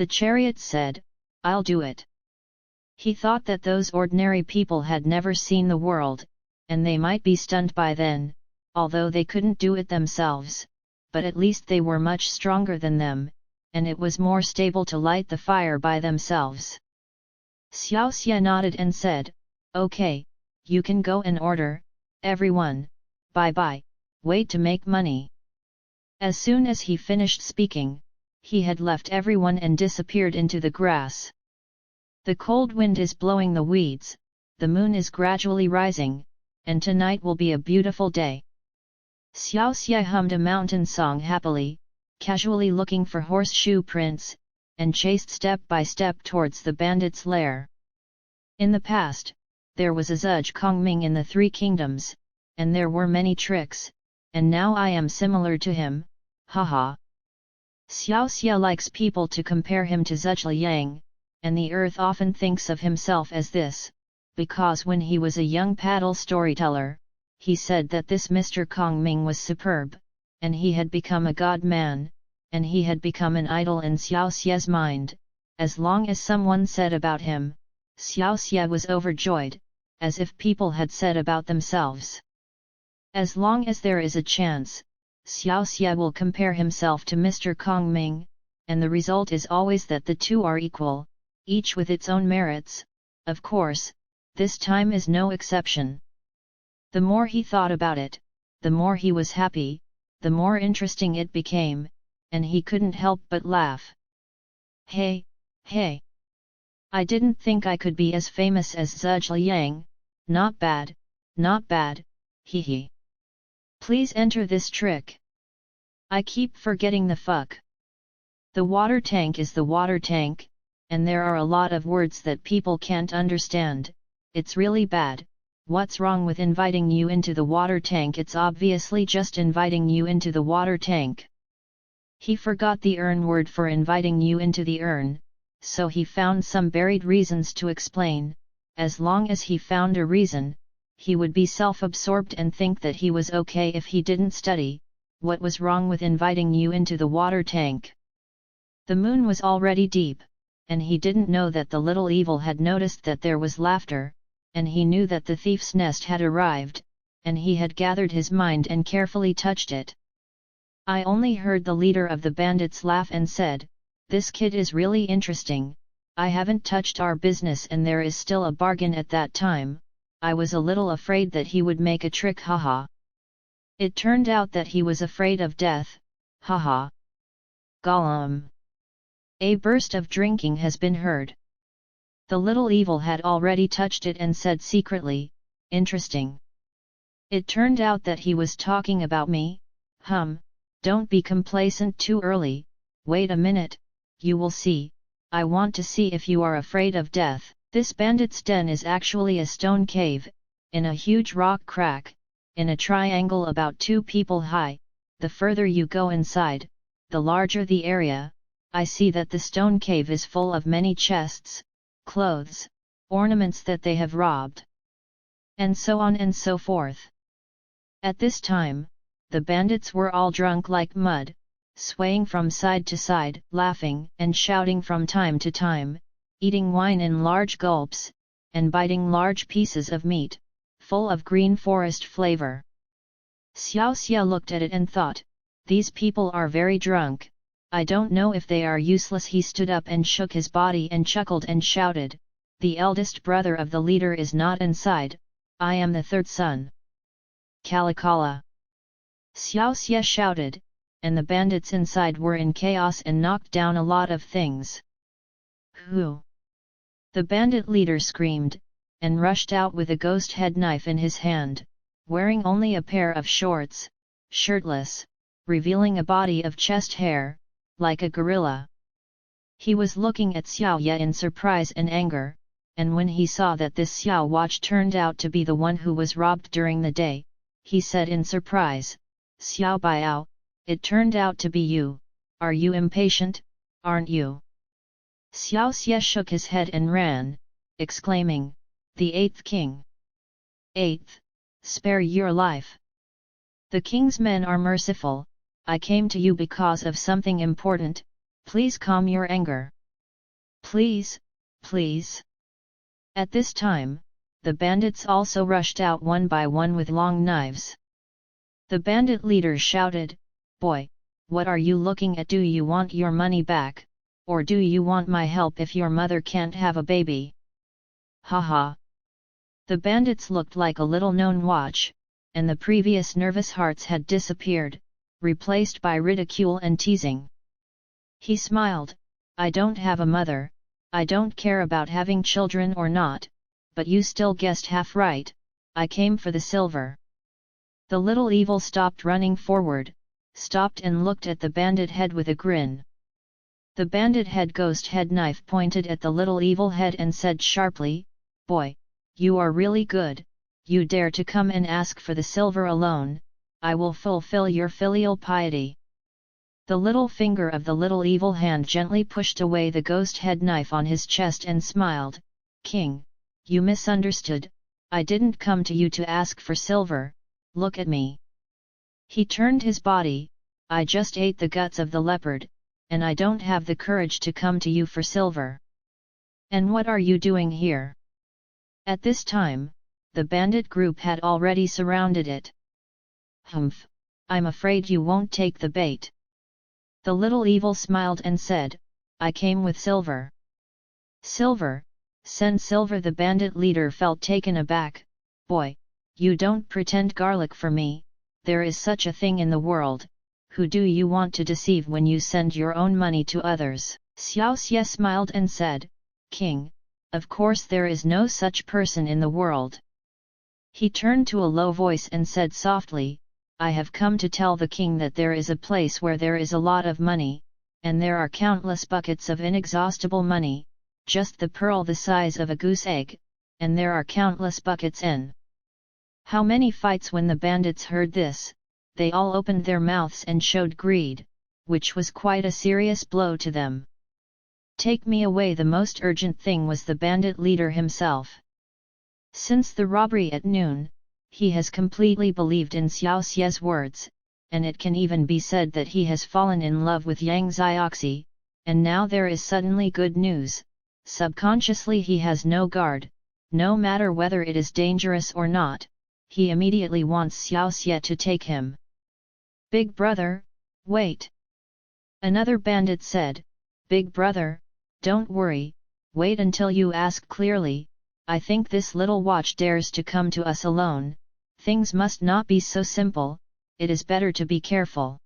The chariot said, "I'll do it." He thought that those ordinary people had never seen the world, and they might be stunned by then, although they couldn't do it themselves, but at least they were much stronger than them, and it was more stable to light the fire by themselves. Xiaoxie nodded and said, "Okay, you can go and order, everyone, bye-bye, wait to make money." As soon as he finished speaking, he had left everyone and disappeared into the grass. The cold wind is blowing the weeds, the moon is gradually rising, and tonight will be a beautiful day. Xiaoxie hummed a mountain song happily, casually looking for horseshoe prints, and chased step by step towards the bandits' lair. In the past, there was a Zhuge Kongming in the Three Kingdoms, and there were many tricks, and now I am similar to him, haha. Xiaoxie likes people to compare him to Zhuge Liang, and the earth often thinks of himself as this, because when he was a young paddle storyteller, he said that this Mr. Kongming was superb, and he had become a god-man, and he had become an idol in Xiaoxie's mind. As long as someone said about him, Xiaoxie was overjoyed, as if people had said about themselves. As long as there is a chance, Xiaoxie will compare himself to Mr. Kongming, and the result is always that the two are equal, each with its own merits. Of course, this time is no exception. The more he thought about it, the more he was happy, the more interesting it became, and he couldn't help but laugh. Hey, hey! I didn't think I could be as famous as Zhuge Liang, not bad, hee hee. Please enter this trick. I keep forgetting the fuck. The water tank is the water tank, and there are a lot of words that people can't understand. It's really bad. What's wrong with inviting you into the water tank? It's obviously just inviting you into the water tank. He forgot the urn word for inviting you into the urn, so he found some buried reasons to explain. As long as he found a reason, he would be self-absorbed and think that he was okay if he didn't study. What was wrong with inviting you into the water tank? The moon was already deep, and he didn't know that the little evil had noticed that there was laughter, and he knew that the thief's nest had arrived, and he had gathered his mind and carefully touched it. I only heard the leader of the bandits laugh and said, "This kid is really interesting. I haven't touched our business and there is still a bargain." At that time, I was a little afraid that he would make a trick, haha. It turned out that he was afraid of death, haha. Gollum. A burst of drinking has been heard. The little evil had already touched it and said secretly, "Interesting." It turned out that he was talking about me. Don't be complacent too early, wait a minute, you will see. I want to see if you are afraid of death. This bandit's den is actually a stone cave, in a huge rock crack, in a triangle about 2 people high. The further you go inside, the larger the area. I see that the stone cave is full of many chests, clothes, ornaments that they have robbed, and so on and so forth. At this time, the bandits were all drunk like mud, swaying from side to side, laughing and shouting from time to time, eating wine in large gulps, and biting large pieces of meat, full of green forest flavor. Xiaoxie looked at it and thought, "These people are very drunk. I don't know if they are useless." He stood up and shook his body and chuckled and shouted, "The eldest brother of the leader is not inside, I am the third son. Kalakala." Xiaoxie shouted, and the bandits inside were in chaos and knocked down a lot of things. "Who?" The bandit leader screamed, and rushed out with a ghost head knife in his hand, wearing only a pair of shorts, shirtless, revealing a body of chest hair, like a gorilla. He was looking at Xiaoye in surprise and anger, and when he saw that this Xiao Watch turned out to be the one who was robbed during the day, he said in surprise, "Xiao Biao, it turned out to be you. Are you impatient, aren't you?" Xiaoxie shook his head and ran, exclaiming, "The 8th king! 8th, spare your life! The king's men are merciful. I came to you because of something important, please calm your anger." Please, please. At this time, the bandits also rushed out one by one with long knives. The bandit leader shouted, "Boy, what are you looking at? Do you want your money back, or do you want my help if your mother can't have a baby?" Ha. The bandits looked like a little-known watch, and the previous nervous hearts had disappeared, replaced by ridicule and teasing. He smiled, "I don't have a mother, I don't care about having children or not, but you still guessed half right, I came for the silver." The little evil stopped running forward, stopped and looked at the bandit head with a grin. The bandit head ghost head knife pointed at the little evil head and said sharply, "Boy, you are really good, you dare to come and ask for the silver alone, I will fulfill your filial piety." The little finger of the little evil hand gently pushed away the ghost head knife on his chest and smiled, "King, you misunderstood, I didn't come to you to ask for silver, look at me." He turned his body, "I just ate the guts of the leopard, and I don't have the courage to come to you for silver." "And what are you doing here?" At this time, the bandit group had already surrounded it. "Humph, I'm afraid you won't take the bait." The little evil smiled and said, "I came with silver." "Silver? Send silver." The bandit leader felt taken aback. "Boy, you don't pretend garlic for me, there is such a thing in the world, who do you want to deceive when you send your own money to others?" Xiaoxie smiled and said, "King, of course there is no such person in the world." He turned to a low voice and said softly, "I have come to tell the king that there is a place where there is a lot of money, and there are countless buckets of inexhaustible money, just the pearl the size of a goose egg, and there are countless buckets in." How many fights! When the bandits heard this, they all opened their mouths and showed greed, which was quite a serious blow to them. "Take me away." The most urgent thing was the bandit leader himself. Since the robbery at noon, he has completely believed in Xiaoxie's words, and it can even be said that he has fallen in love with Yang Xiaoxie, and now there is suddenly good news. Subconsciously he has no guard, no matter whether it is dangerous or not, he immediately wants Xiaoxie to take him. "Big brother, wait!" Another bandit said, "Big brother, don't worry, wait until you ask clearly, I think this little watch dares to come to us alone, things must not be so simple, it is better to be careful."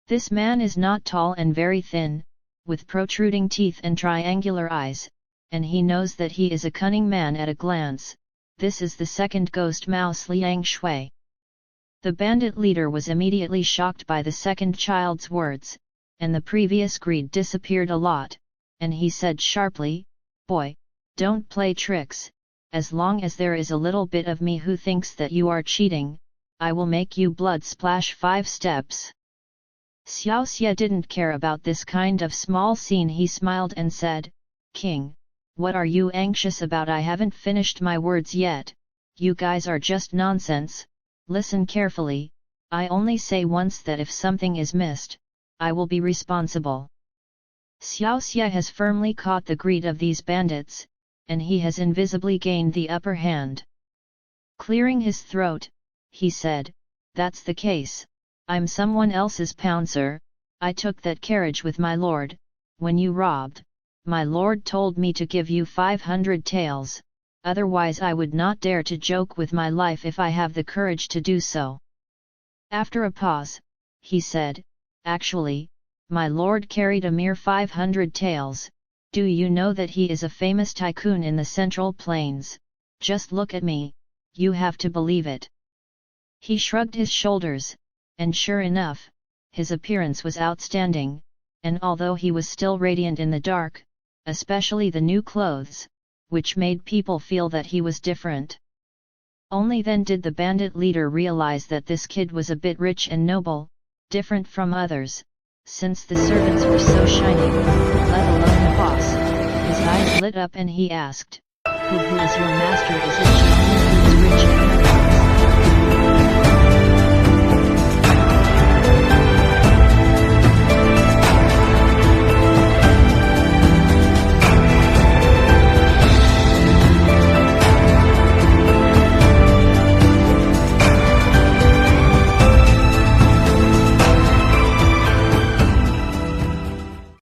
This man is not tall and very thin, with protruding teeth and triangular eyes, and he knows that he is a cunning man at a glance. This is the second ghost mouse Liang Shui. The bandit leader was immediately shocked by the second child's words, and the previous greed disappeared a lot, and he said sharply, "Boy, don't play tricks, as long as there is a little bit of me who thinks that you are cheating, I will make you blood splash 5 steps." Xiaoxie didn't care about this kind of small scene. He smiled and said, "King, what are you anxious about? I haven't finished my words yet, you guys are just nonsense, listen carefully, I only say once that if something is missed, I will be responsible." Xiaoxie has firmly caught the greed of these bandits, and he has invisibly gained the upper hand. Clearing his throat, he said, "That's the case, I'm someone else's pouncer, I took that carriage with my lord, when you robbed, my lord told me to give you 500 taels, otherwise I would not dare to joke with my life if I have the courage to do so." After a pause, he said, "Actually, my lord carried a mere 500 taels, do you know that he is a famous tycoon in the Central Plains? Just look at me, you have to believe it." He shrugged his shoulders, and sure enough, his appearance was outstanding, and although he was still radiant in the dark, especially the new clothes, which made people feel that he was different. Only then did the bandit leader realize that this kid was a bit rich and noble, different from others, since the servants were so shining, let alone the boss. His eyes lit up and he asked, Who is your master? Is it Chinese?"